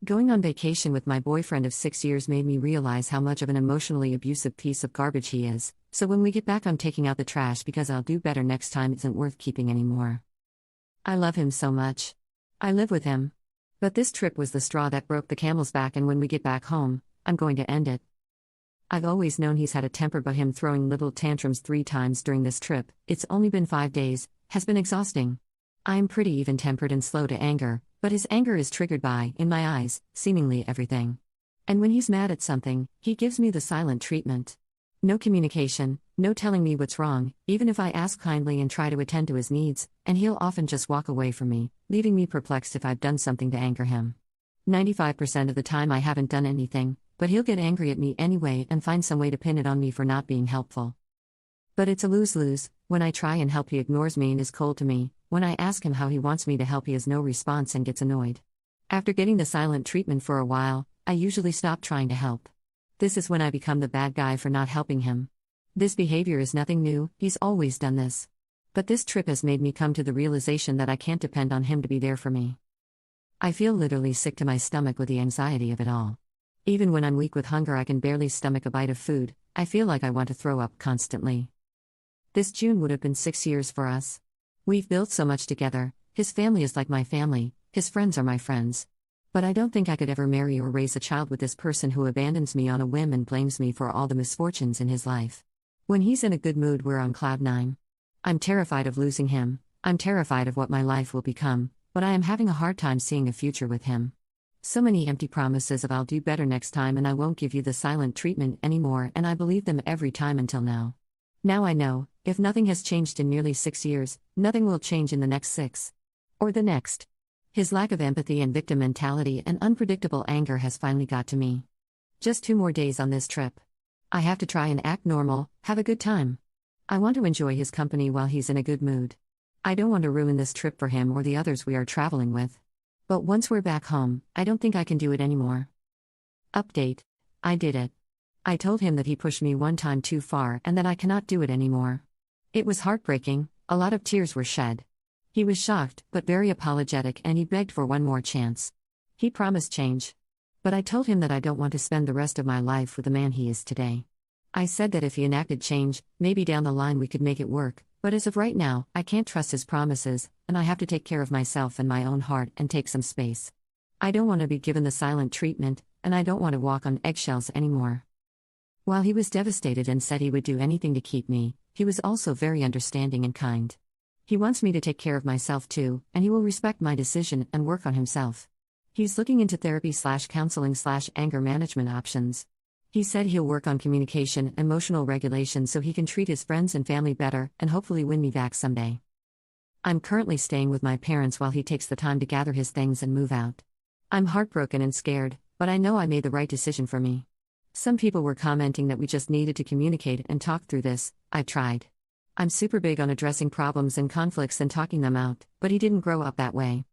Going on vacation with my boyfriend of 6 years made me realize how much of an emotionally abusive piece of garbage he is, so when we get back, I'm taking out the trash because I'll do better next time isn't worth keeping anymore. I love him so much. I live with him. But this trip was the straw that broke the camel's back, and when we get back home, I'm going to end it. I've always known he's had a temper, but him throwing little tantrums 3 times during this trip, it's only been 5 days, has been exhausting. I'm pretty even-tempered and slow to anger, but his anger is triggered by, in my eyes, seemingly everything. And when he's mad at something, he gives me the silent treatment. No communication, no telling me what's wrong, even if I ask kindly and try to attend to his needs, and he'll often just walk away from me, leaving me perplexed if I've done something to anger him. 95% of the time I haven't done anything, but he'll get angry at me anyway and find some way to pin it on me for not being helpful. But it's a lose-lose. When I try and help, he ignores me and is cold to me. When I ask him how he wants me to help, he has no response and gets annoyed. After getting the silent treatment for a while, I usually stop trying to help. This is when I become the bad guy for not helping him. This behavior is nothing new, he's always done this. But this trip has made me come to the realization that I can't depend on him to be there for me. I feel literally sick to my stomach with the anxiety of it all. Even when I'm weak with hunger, I can barely stomach a bite of food. I feel like I want to throw up constantly. This June would have been 6 years for us. We've built so much together. His family is like my family, his friends are my friends. But I don't think I could ever marry or raise a child with this person who abandons me on a whim and blames me for all the misfortunes in his life. When he's in a good mood, we're on cloud 9. I'm terrified of losing him. I'm terrified of what my life will become, but I am having a hard time seeing a future with him. So many empty promises of I'll do better next time and I won't give you the silent treatment anymore, and I believe them every time until now. Now I know, if nothing has changed in nearly 6 years, nothing will change in the next 6. Or the next. His lack of empathy and victim mentality and unpredictable anger has finally got to me. Just 2 more days on this trip. I have to try and act normal, have a good time. I want to enjoy his company while he's in a good mood. I don't want to ruin this trip for him or the others we are traveling with. But once we're back home, I don't think I can do it anymore. Update. I did it. I told him that he pushed me 1 time too far and that I cannot do it anymore. It was heartbreaking, a lot of tears were shed. He was shocked, but very apologetic, and he begged for 1 more chance. He promised change. But I told him that I don't want to spend the rest of my life with the man he is today. I said that if he enacted change, maybe down the line we could make it work, but as of right now, I can't trust his promises, and I have to take care of myself and my own heart and take some space. I don't want to be given the silent treatment, and I don't want to walk on eggshells anymore. While he was devastated and said he would do anything to keep me, he was also very understanding and kind. He wants me to take care of myself too, and he will respect my decision and work on himself. He's looking into therapy/counseling/anger management options. He said he'll work on communication and emotional regulation so he can treat his friends and family better and hopefully win me back someday. I'm currently staying with my parents while he takes the time to gather his things and move out. I'm heartbroken and scared, but I know I made the right decision for me. Some people were commenting that we just needed to communicate and talk through this. I tried. I'm super big on addressing problems and conflicts and talking them out, but he didn't grow up that way.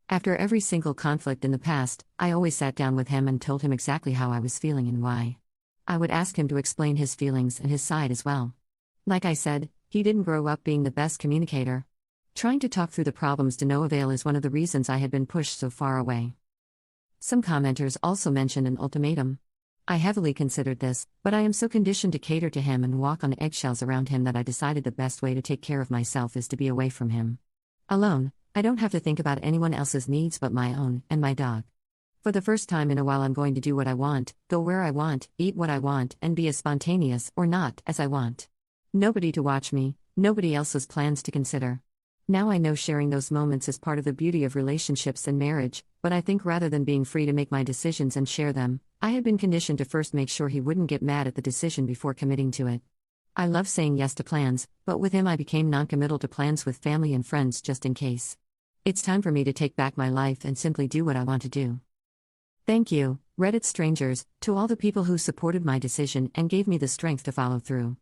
After every single conflict in the past, I always sat down with him and told him exactly how I was feeling and why. I would ask him to explain his feelings and his side as well. Like I said, he didn't grow up being the best communicator. Trying to talk through the problems to no avail is one of the reasons I had been pushed so far away. Some commenters also mentioned an ultimatum. I heavily considered this, but I am so conditioned to cater to him and walk on eggshells around him that I decided the best way to take care of myself is to be away from him. Alone, I don't have to think about anyone else's needs but my own and my dog. For the first time in a while, I'm going to do what I want, go where I want, eat what I want, and be as spontaneous or not as I want. Nobody to watch me, nobody else's plans to consider. Now I know sharing those moments is part of the beauty of relationships and marriage, but I think rather than being free to make my decisions and share them, I had been conditioned to first make sure he wouldn't get mad at the decision before committing to it. I love saying yes to plans, but with him I became non-committal to plans with family and friends just in case. It's time for me to take back my life and simply do what I want to do. Thank you, Reddit strangers, to all the people who supported my decision and gave me the strength to follow through.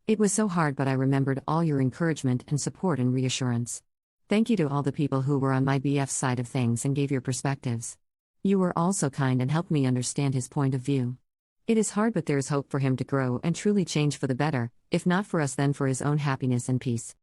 It was so hard, but I remembered all your encouragement and support and reassurance. Thank you to all the people who were on my BF's side of things and gave your perspectives. You were all so kind and helped me understand his point of view. It is hard, but there is hope for him to grow and truly change for the better, if not for us then for his own happiness and peace.